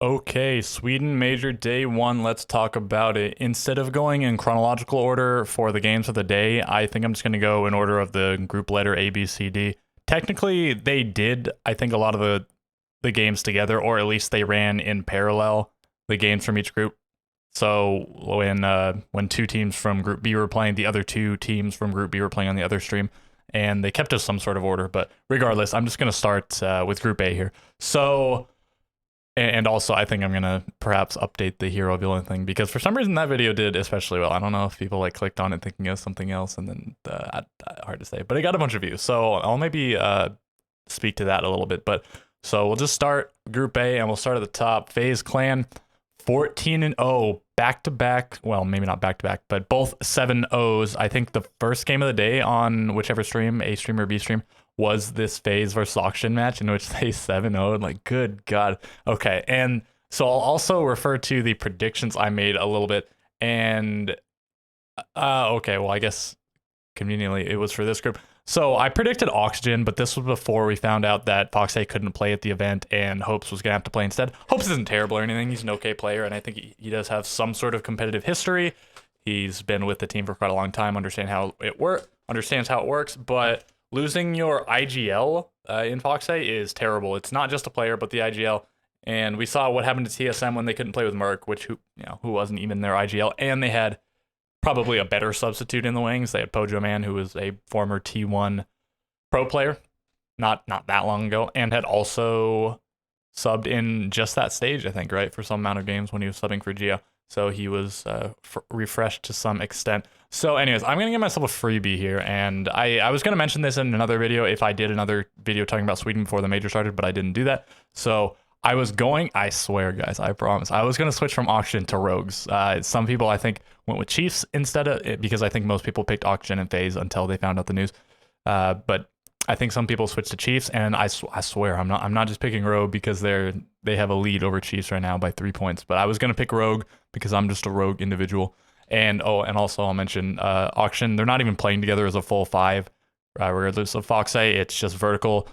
Okay, Sweden Major Day 1, let's talk about it. Instead of going in chronological order for the games of the day, I think I'm just going to go in order of the group letter A, B, C, D. Technically, they did, I think, a lot of the games together, or at least they ran in parallel, the games from each group. So when two teams from Group B were playing, the other two teams from Group B were playing on the other stream, and they kept us some sort of order. But regardless, I'm just going to start with Group A here. So... And also, I think I'm going to perhaps update the hero villain thing because for some reason that video did especially well. I don't know if people like clicked on it thinking it was something else and then hard to say, but it got a bunch of views. So I'll maybe speak to that a little bit. But so we'll just start Group A and we'll start at the top. FaZe Clan 14-0 back to back. Well, maybe not back to back, but both 7-0s. I think the first game of the day on whichever stream, A stream or B stream, was this FaZe versus Auction match in which they 7-0. Like, good God. Okay. And so I'll also refer to the predictions I made a little bit. And, okay, well, I guess conveniently it was for this group. So I predicted Oxygen, but this was before we found out that Foxay couldn't play at the event and Hopes was going to have to play instead. Hopes isn't terrible or anything. He's an okay player, and I think he does have some sort of competitive history. He's been with the team for quite a long time, understands how it works, but losing your IGL in Foxay is terrible. It's not just a player, but the IGL. And we saw what happened to TSM when they couldn't play with Merc, who wasn't even their IGL, and they had probably a better substitute in the wings. They had Pojo Man, who was a former T1 pro player, not that long ago, and had also subbed in just that stage, I think, right, for some amount of games when he was subbing for Geo. So he was refreshed to some extent. So anyways, I'm going to give myself a freebie here. And I was going to mention this in another video if I did another video talking about Sweden before the major started, but I didn't do that. So I swear, guys, I promise, I was going to switch from Auction to Rogues. Some people, I think, went with Chiefs instead of it because I think most people picked Auction and FaZe until they found out the news. But I think some people switched to Chiefs, and I swear I'm not just picking Rogue because they have a lead over Chiefs right now by 3 points. But I was gonna pick Rogue because I'm just a Rogue individual. And also I'll mention Auction. They're not even playing together as a full five. Regardless of Foxay, it's just Vertical,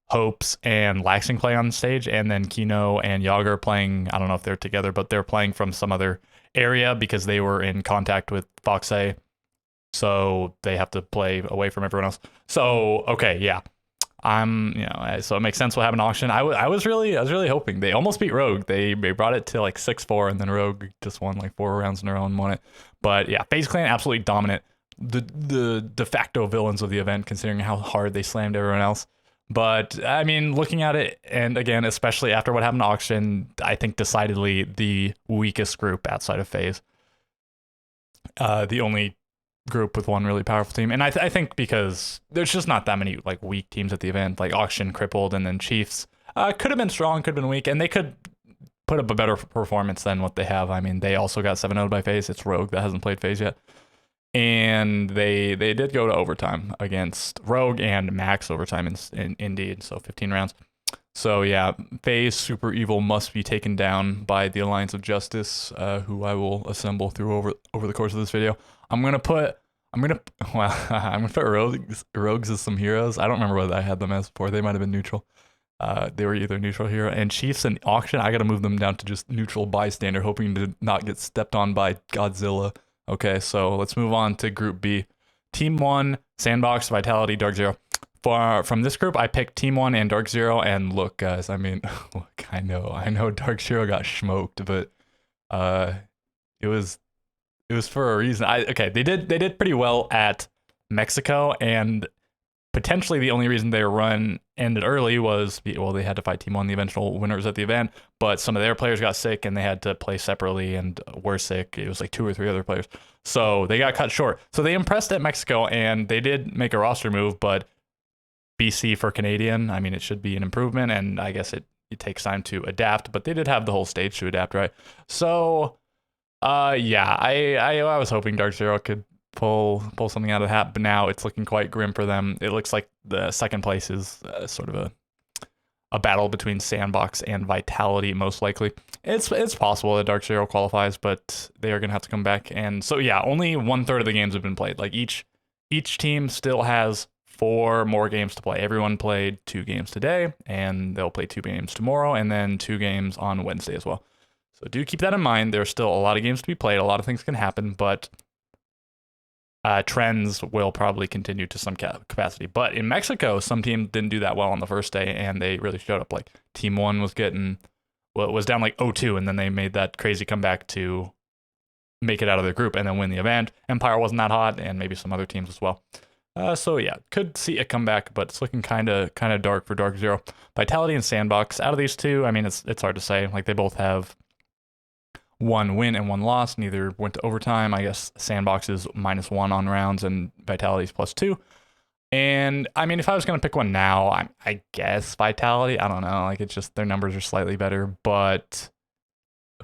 Hopes, and Laxing play on stage, and then Kino and Yager playing. I don't know if they're together, but they're playing from some other area because they were in contact with Foxay. So they have to play away from everyone else. So, okay, yeah. So it makes sense what happened in Auction. I was really hoping. They almost beat Rogue. They brought it to like 6-4, and then Rogue just won like 4 rounds in a row and won it. But yeah, FaZe Clan absolutely dominant. The de facto villains of the event, considering how hard they slammed everyone else. But I mean, looking at it, and again, especially after what happened to Auction, I think decidedly the weakest group outside of FaZe. The only group with one really powerful team, and I think because there's just not that many like weak teams at the event, like Auction, Crippled, and then Chiefs could have been strong, could have been weak, and they could put up a better performance than what they have. I mean, they also got 7-0 by FaZe. It's Rogue that hasn't played FaZe yet, and they did go to overtime against Rogue and max overtime indeed, so 15 rounds. So yeah, FaZe Super Evil must be taken down by the Alliance of Justice, who I will assemble through over the course of this video. I'm gonna put Rogues as some heroes. I don't remember what I had them as before. They might have been neutral. They were either neutral hero, and Chiefs and Auction, I gotta move them down to just neutral bystander, hoping to not get stepped on by Godzilla. Okay, so let's move on to Group B. Team 1, Sandbox, Vitality, Dark Zero. From this group, I picked Team 1 and Dark Zero, and look, guys, I mean, look, I know Dark Zero got smoked, but it was for a reason. They did pretty well at Mexico, and potentially the only reason their run ended early was, well, they had to fight Team 1, the eventual winners at the event, but some of their players got sick and they had to play separately and were sick. It was like 2 or 3 other players. So they got cut short. So they impressed at Mexico, and they did make a roster move, but BC for Canadian, I mean, it should be an improvement, and I guess it takes time to adapt, but they did have the whole stage to adapt, right? So, yeah, I was hoping Dark Zero could pull something out of the hat, but now it's looking quite grim for them. It looks like the second place is sort of a battle between Sandbox and Vitality, most likely. It's possible that Dark Zero qualifies, but they are going to have to come back. And so, yeah, only 1/3 of the games have been played. Like, each team still has 4 more games to play. Everyone played 2 games today, and they'll play 2 games tomorrow, and then 2 games on Wednesday as well. So do keep that in mind. There's still a lot of games to be played. A lot of things can happen, but trends will probably continue to some capacity. But in Mexico, some teams didn't do that well on the first day, and they really showed up. Like Team 1 was was down like 0-2, and then they made that crazy comeback to make it out of their group and then win the event. Empire wasn't that hot, and maybe some other teams as well. So yeah, could see a comeback, but it's looking kind of dark for Dark Zero. Vitality and Sandbox, out of these two, I mean, it's hard to say. Like they both have 1 win and 1 loss. Neither went to overtime. I guess Sandbox is -1 on rounds and Vitality is +2. And I mean, if I was gonna pick one now, I guess Vitality. I don't know. Like it's just their numbers are slightly better, but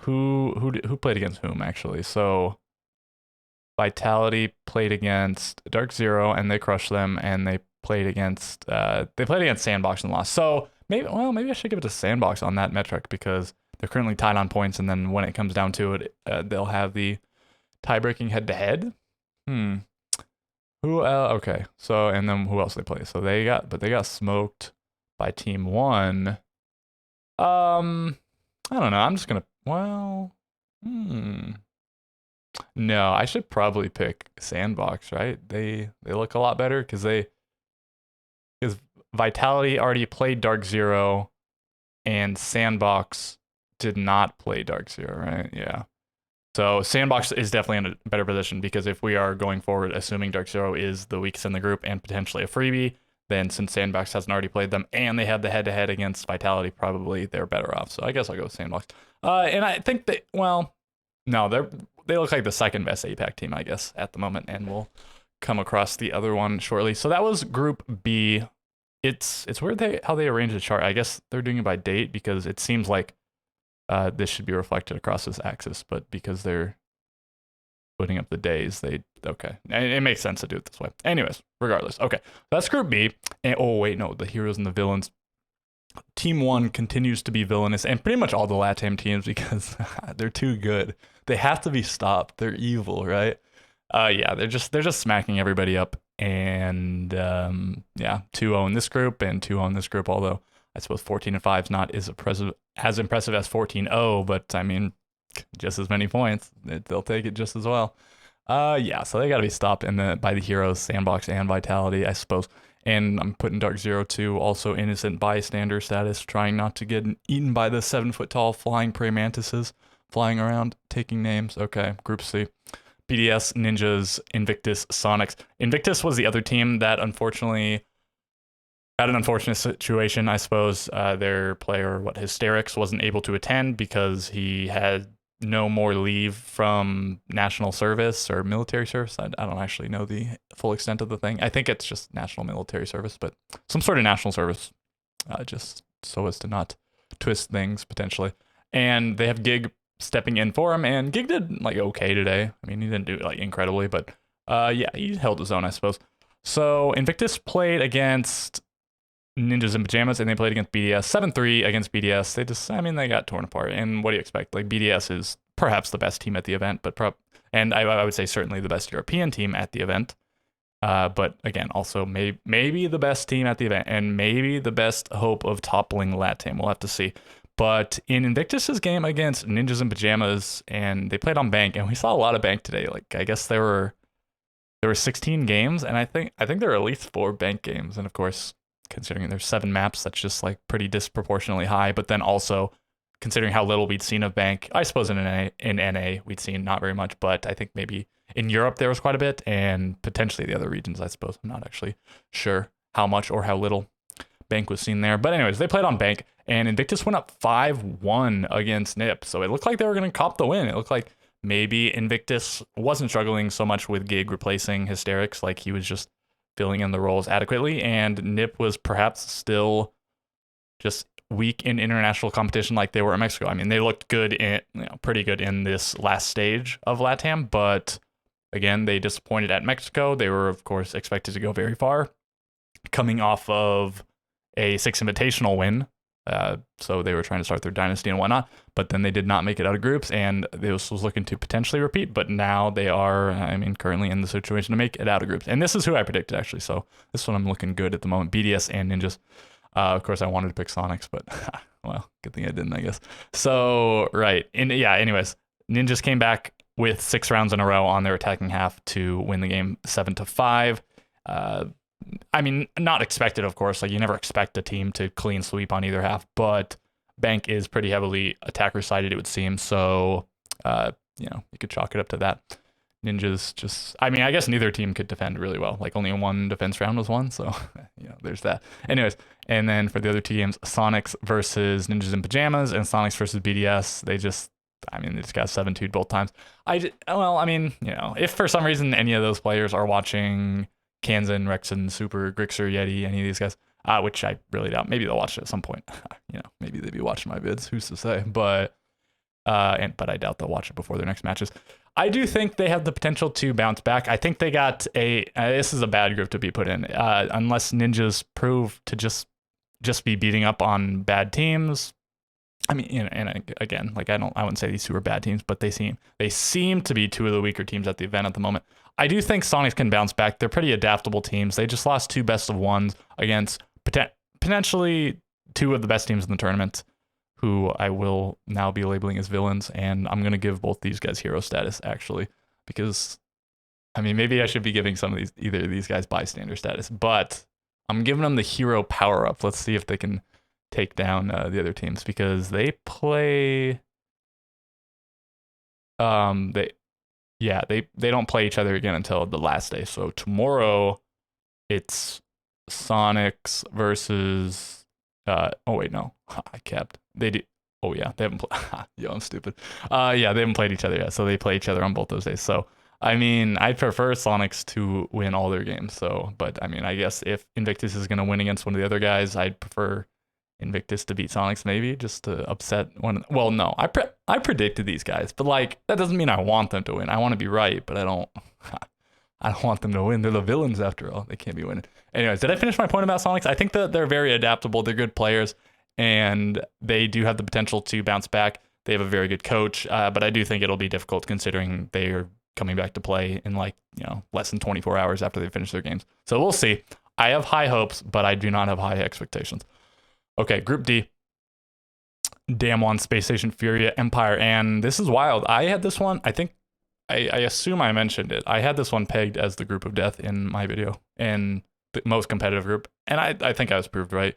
who played against whom actually? So Vitality played against Dark Zero and they crushed them, and they played against Sandbox and lost. So maybe I should give it to Sandbox on that metric because they're currently tied on points, and then when it comes down to it, they'll have the tie-breaking head-to-head. Okay. So and then who else they play? So they got smoked by Team 1. I don't know. I'm just gonna No, I should probably pick Sandbox, right? They look a lot better because Vitality already played Dark Zero, and Sandbox did not play Dark Zero, right? Yeah. So Sandbox is definitely in a better position because if we are going forward, assuming Dark Zero is the weakest in the group and potentially a freebie, then since Sandbox hasn't already played them and they have the head-to-head against Vitality, probably they're better off. So I guess I'll go with Sandbox. And I think no, they look like the second best APAC team, I guess, at the moment, and we'll come across the other one shortly. So that was Group B. It's weird how they arrange the chart. I guess they're doing it by date because it seems like this should be reflected across this axis, but because they're putting up the days, okay. And it makes sense to do it this way. Anyways, regardless. Okay, that's Group B. And oh wait, no, the heroes and the villains. Team 1 continues to be villainous, and pretty much all the LATAM teams because they're too good. They have to be stopped. They're evil, right? Yeah, they're just smacking everybody up, and yeah, 2-0 in this group and 2-0 in this group. Although I suppose 14-5 is not as impressive as 14-0, but I mean, just as many points. They'll take it just as well. Yeah, so they got to be stopped by the heroes, Sandbox and Vitality, I suppose. And I'm putting Dark Zero 2 also innocent bystander status, trying not to get eaten by the 7-foot-tall flying prey mantises flying around, taking names. Okay, Group C. BDS, Ninjas, Invictus, Sonics. Invictus was the other team that unfortunately had an unfortunate situation, I suppose. Their player, Hysterics, wasn't able to attend because he had no more leave from national service or military service. I don't actually know the full extent of the thing. I think it's just national military service, but some sort of national service, just so as to not twist things potentially. And they have Gig stepping in for him, and Gig did like okay today. I mean, he didn't do like incredibly, but yeah, he held his own, I suppose. So Invictus played against Ninjas in Pajamas, and they played against BDS. 7-3 against BDS. They got torn apart. And what do you expect? Like, BDS is perhaps the best team at the event, and I would say certainly the best European team at the event. But again, also maybe the best team at the event, and maybe the best hope of toppling LATAM. We'll have to see. But in Invictus's game against Ninjas in Pajamas, and they played on Bank, and we saw a lot of Bank today. Like, I guess there were 16 games, and I think there were at least 4 Bank games, and of course, considering there's 7 maps, that's just like pretty disproportionately high. But then also considering how little we'd seen of Bank, I suppose in NA we'd seen not very much, but I think maybe in Europe there was quite a bit, and potentially the other regions, I suppose. I'm not actually sure how much or how little Bank was seen there. But anyways, they played on Bank, and Invictus went up 5-1 against NIP. So it looked like they were going to cop the win. It looked like maybe Invictus wasn't struggling so much with Gig replacing Hysterics, like he was just filling in the roles adequately, and NIP was perhaps still just weak in international competition like they were in Mexico. I mean, they looked good pretty good in this last stage of LATAM, but again, they disappointed at Mexico. They were, of course, expected to go very far, coming off of a 6 Invitational win So they were trying to start their dynasty and whatnot, but then they did not make it out of groups, and this was looking to potentially repeat, but now they are, I mean, currently in the situation to make it out of groups. And this is who I predicted, actually. So this one I'm looking good at the moment. BDS and Ninjas. Of course, I wanted to pick Sonics, but well, good thing I didn't, I guess. So, right. Anyways, Ninjas came back with 6 rounds in a row on their attacking half to win the game 7-5. I mean, not expected, of course. Like, you never expect a team to clean sweep on either half, but Bank is pretty heavily attacker-sided, it would seem. So, you could chalk it up to that. Ninjas just, I mean, I guess neither team could defend really well. Like, only one defense round was won, so, there's that. Anyways, and then for the other 2 games, Sonics versus Ninjas in Pajamas and Sonics versus BDS, they just got 7-2'd both times. If for some reason any of those players are watching Kansan, Rexen, Super, Grixer, Yeti, any of these guys, which I really doubt. Maybe they'll watch it at some point. Maybe they'd be watching my vids. Who's to say? But I doubt they'll watch it before their next matches. I do think they have the potential to bounce back. I think they got this is a bad group to be put in, unless Ninjas prove to just be beating up on bad teams. I mean, and again, like I wouldn't say these 2 are bad teams, but they seem to be 2 of the weaker teams at the event at the moment. I do think Sonics can bounce back. They're pretty adaptable teams. They just lost 2 best of 1s against potentially 2 of the best teams in the tournament, who I will now be labeling as villains, and I'm gonna give both these guys hero status actually, because I mean, maybe I should be giving either of these guys bystander status, but I'm giving them the hero power up. Let's see if they can take down the other teams, because they play they don't play each other again until the last day. So tomorrow it's Sonics versus they do. Oh yeah, they haven't played. Yo, I'm stupid. They haven't played each other yet, so they play each other on both those days. So I mean, I'd prefer Sonics to win all their games. So, but I mean, I guess if Invictus is gonna win against one of the other guys, I'd prefer Invictus to beat Sonics, maybe just to upset one. Well, no, I predicted these guys, but like that doesn't mean I want them to win. I want to be right, but I don't want them to win. They're the villains after all. They can't be winning. Anyways, did I finish my point about Sonics? I think that they're very adaptable. They're good players, and they do have the potential to bounce back. They have a very good coach, but I do think it'll be difficult considering they are coming back to play in less than 24 hours after they finish their games. So we'll see. I have high hopes, but I do not have high expectations. Okay, Group D. Damwon, Space Station, Furia, Empire, and this is wild. I had this one, I think, I assume I mentioned it. I had this one pegged as the group of death in my video, and the most competitive group, and I think I was proved right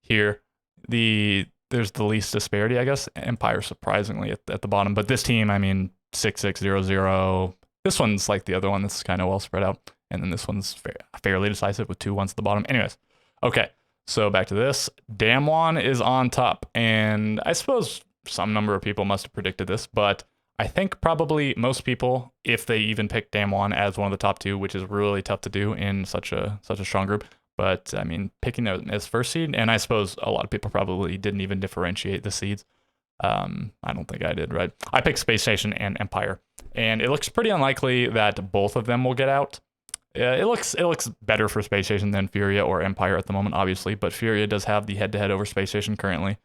here. There's the least disparity, I guess. Empire, surprisingly, at the bottom, but this team, I mean, 6-6-0-0. This one's like the other one that's kind of well spread out, and then this one's fairly decisive with 2 1s at the bottom. Anyways, okay. So back to this. Damwon is on top, and I suppose some number of people must have predicted this, but I think probably most people, if they even pick Damwon as one of the top 2, which is really tough to do in such a strong group. But I mean, picking them as first seed, and I suppose a lot of people probably didn't even differentiate the seeds. I don't think I did, right? I picked Space Station and Empire, and it looks pretty unlikely that both of them will get out. It looks better for Space Station than Furia or Empire at the moment, obviously, but Furia does have the head-to-head over Space Station currently.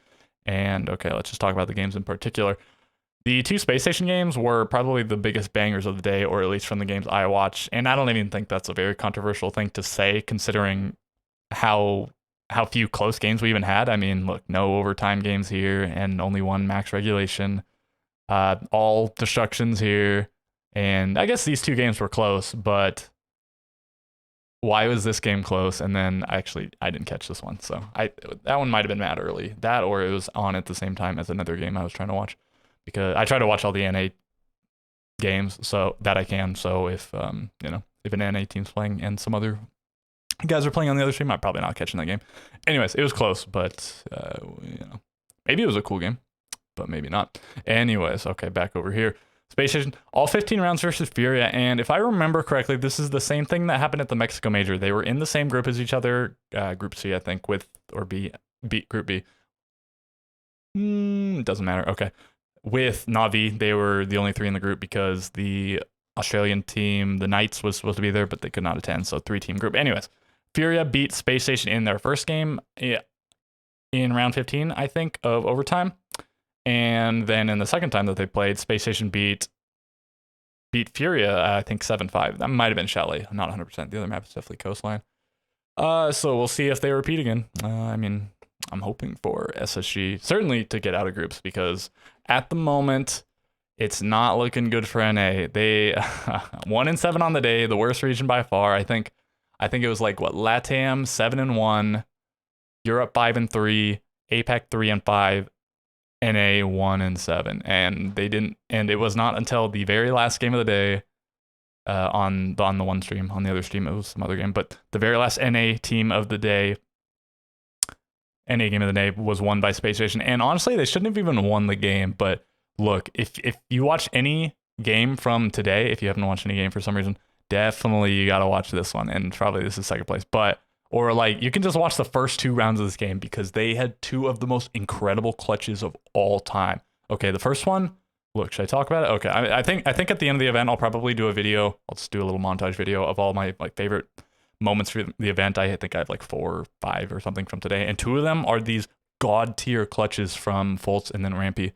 And okay, let's just talk about the games in particular. The 2 Space Station games were probably the biggest bangers of the day, or at least from the games I watched. And I don't even think that's a very controversial thing to say, considering how few close games we even had. I mean, look, no overtime games here, and only 1 max regulation. All destructions here, and I guess these 2 games were close, but why was this game close? And then I didn't catch this one, so that one might have been mad early. That, or it was on at the same time as another game I was trying to watch, because I try to watch all the NA games so that I can. So if if an NA team's playing and some other guys are playing on the other stream, I'm probably not catching that game. Anyways, it was close, but maybe it was a cool game, but maybe not. Anyways, okay, back over here. Space Station, all 15 rounds versus Furia, and if I remember correctly, this is the same thing that happened at the Mexico Major. They were in the same group as each other, Group C, I think, Group B. It doesn't matter. Okay, with Na'Vi, they were the only 3 in the group because the Australian team, the Knights, was supposed to be there, but they could not attend, so 3-team group. Anyways, Furia beat Space Station in their first game. Yeah, in round 15, I think, of overtime. And then in the second time that they played, Space Station beat Furia, I think 7-5. That might have been Chalet. I'm not 100%. The other map is definitely Coastline. So we'll see if they repeat again. I mean, I'm hoping for SSG certainly to get out of groups, because at the moment it's not looking good for NA. They 1-7 on the day, the worst region by far. I think it was like what, LATAM 7-1, Europe 5-3, APAC 3-5, NA 1-7, and they didn't. And it was not until the very last game of the day, on the one stream. On the other stream, it was some other game, but the very last NA team of the day, NA game of the day, was won by Space Station. And honestly, they shouldn't have even won the game. But look, if you watch any game from today, if you haven't watched any game for some reason, definitely you gotta watch this one. And probably this is second place, but. Or like, you can just watch the first 2 rounds of this game, because they had 2 of the most incredible clutches of all time. Okay, the first one, look, should I talk about it? Okay, I think at the end of the event, I'll probably do a video. I'll just do a little montage video of all my favorite moments for the event. I think I have like 4 or 5 or something from today, and 2 of them are these god tier clutches from Fultz and then Rampy.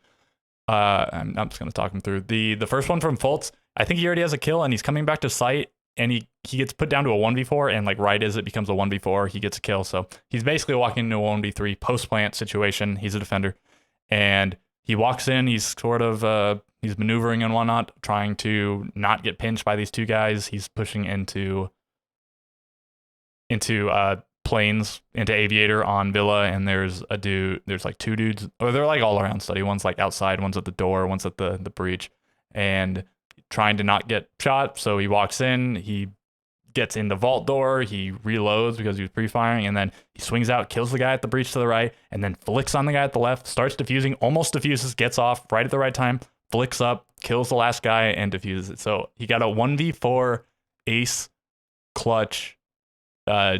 I'm just gonna talk them through. The first one from Fultz, I think he already has a kill and he's coming back to site. And he gets put down to a 1v4, and like right as it becomes a 1v4, he gets a kill. So he's basically walking into a 1v3 post-plant situation. He's a defender. And he walks in, he's sort of, he's maneuvering and whatnot, trying to not get pinched by these 2 guys. He's pushing into planes, into Aviator on Villa, and there's like 2 dudes, or they're like all around study. One's like outside, one's at the door, one's at the breach. And trying to not get shot, so he walks in, he gets in the vault door, he reloads because he was pre-firing, and then he swings out, kills the guy at the breach to the right, and then flicks on the guy at the left, starts defusing, almost defuses, gets off right at the right time, flicks up, kills the last guy, and defuses it. So he got a 1v4 ace clutch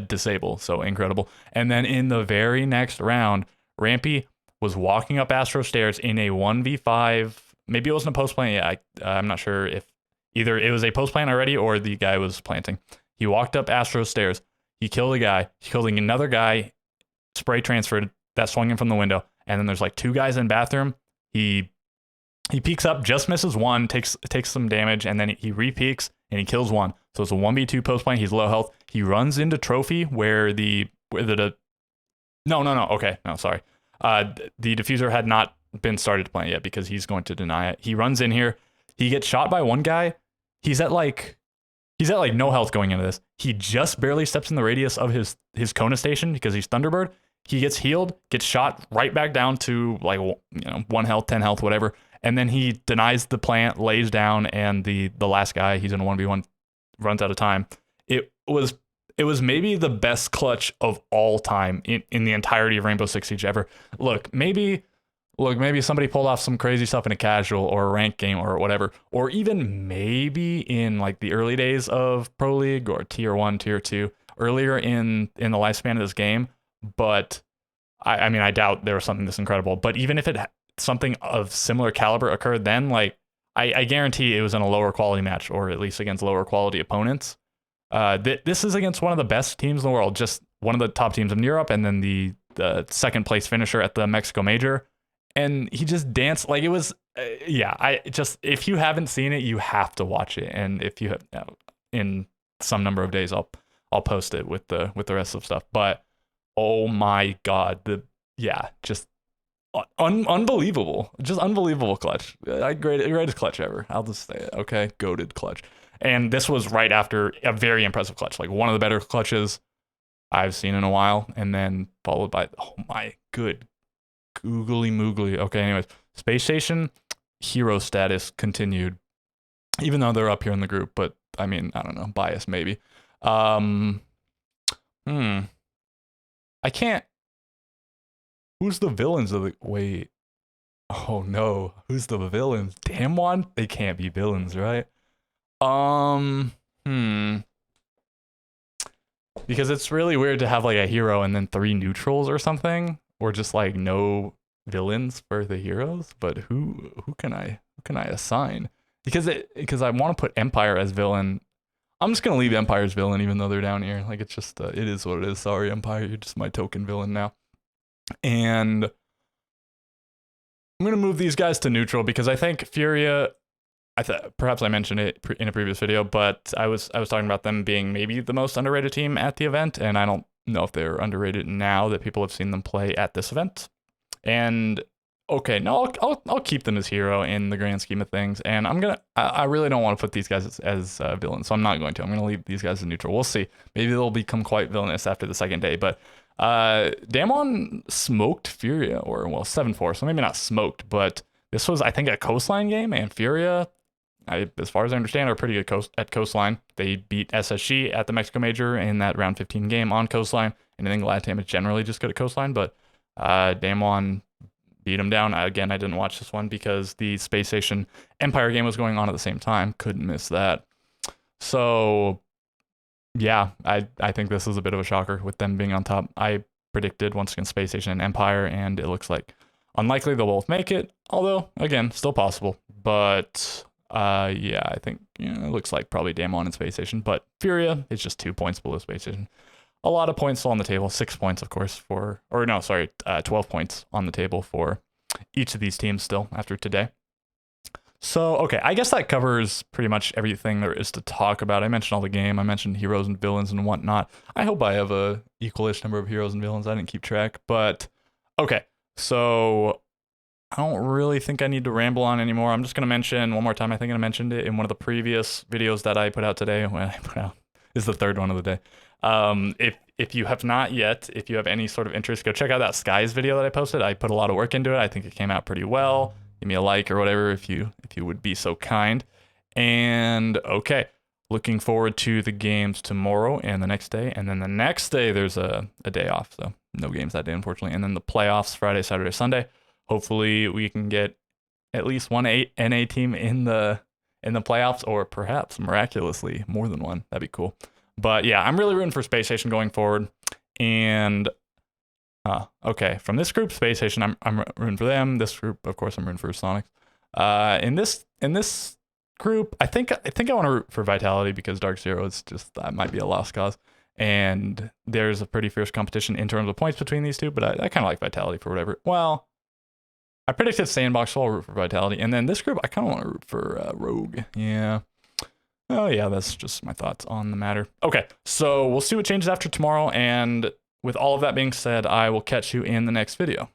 disable, so incredible. And then in the very next round, Rampy was walking up Astro Stairs in a 1v5. Maybe it wasn't a post plant yet. I'm not sure if either it was a post plant already or the guy was planting. He walked up Astro Stairs. He killed a guy. He killed another guy, spray transferred, that swung in from the window. And then there's like 2 guys in bathroom. He peeks up, just misses one, takes some damage, and then he re-peeks and he kills one. So it's a 1v2 post plant. He's low health. He runs into Trophy where the diffuser had not been started to plant yet, because he's going to deny it. He runs in here. He gets shot by one guy. He's at like no health going into this. He just barely steps in the radius of his Kona station because he's Thunderbird. He gets healed, gets shot right back down to like 1 health, 10 health, whatever. And then he denies the plant, lays down, and the last guy, he's in a 1v1, runs out of time. It was maybe the best clutch of all time in the entirety of Rainbow Six Siege ever. Look, maybe somebody pulled off some crazy stuff in a casual or a ranked game or whatever, or even maybe in like the early days of Pro League or Tier 1, Tier 2, earlier in the lifespan of this game. But I mean, I doubt there was something this incredible. But even if something of similar caliber occurred then, like I guarantee it was in a lower quality match, or at least against lower quality opponents. This is against one of the best teams in the world, just one of the top teams in Europe, and then the second place finisher at the Mexico Major. And he just danced like it was, if you haven't seen it, you have to watch it. And if you have, in some number of days, I'll post it with the rest of stuff. But oh my God, just unbelievable, just unbelievable clutch. Greatest clutch ever. I'll just say it. Okay, goated clutch. And this was right after a very impressive clutch, like one of the better clutches I've seen in a while. And then followed by, oh my good googly moogly. Okay, anyways, Space Station hero status continued, even though they're up here in the group. But I mean, I don't know, bias maybe. I can't. Who's the villains of the? Wait. Oh no, who's the villains? Damwon? They can't be villains, right? Because it's really weird to have like a hero and then 3 neutrals or something. Or just like no villains for the heroes, but who can I assign? Because I want to put Empire as villain. I'm just gonna leave Empire's villain even though they're down here. Like it's just it is what it is. Sorry, Empire, you're just my token villain now. And I'm going to move these guys to neutral because I think Furia, perhaps I mentioned it in a previous video, but I was talking about them being maybe the most underrated team at the event, and I don't know if they're underrated now that people have seen them play at this event. And okay, no, I'll keep them as hero in the grand scheme of things, and I really don't want to put these guys as villains, so I'm not going to. I'm gonna leave these guys as neutral. We'll see. Maybe they'll become quite villainous after the second day, but Damwon smoked Furia, or well, 7-4, so maybe not smoked, but this was, I think, a coastline game, and Furia, as far as I understand, are pretty good at coastline. They beat SSG at the Mexico Major in that round 15 game on coastline, and I think LATAM is generally just good at coastline, but Damwon beat him down. Again, I didn't watch this one because the Space Station Empire game was going on at the same time. Couldn't miss that. So yeah, I think this is a bit of a shocker with them being on top. I predicted once again Space Station and Empire, and it looks like unlikely they'll both make it. Although, again, still possible. But yeah, I think it looks like probably Damwon and Space Station. But Furia is just 2 points below Space Station. A lot of points still on the table. 6 points, of course, 12 points on the table for each of these teams still after today. So, okay, I guess that covers pretty much everything there is to talk about. I mentioned all the game. I mentioned heroes and villains and whatnot. I hope I have a equalish number of heroes and villains. I didn't keep track, but okay. So I don't really think I need to ramble on anymore. I'm just going to mention one more time. I think I mentioned it in one of the previous videos that I put out today. When I put out, this is the third one of the day. If you have not yet, if you have any sort of interest, go check out that Skies video that I posted. I put a lot of work into it. I think it came out pretty well. Give me a like or whatever if you would be so kind. And okay, looking forward to the games tomorrow and the next day. And then the next day there's a day off, so no games that day, unfortunately. And then the playoffs Friday, Saturday, Sunday. Hopefully we can get at least one NA team in the playoffs, or perhaps miraculously more than one. That'd be cool. But yeah, I'm really rooting for Space Station going forward. And okay, from this group, Space Station, I'm rooting for them. This group, of course, I'm rooting for Sonics. In this group, I think I want to root for Vitality because Dark Zero is just, that might be a lost cause. And there's a pretty fierce competition in terms of points between these two, but I kind of like Vitality for whatever. Well, I predicted Sandbox, so I'll root for Vitality. And then this group, I kind of want to root for Rogue. Yeah. Oh yeah, that's just my thoughts on the matter. Okay, so we'll see what changes after tomorrow, and with all of that being said, I will catch you in the next video.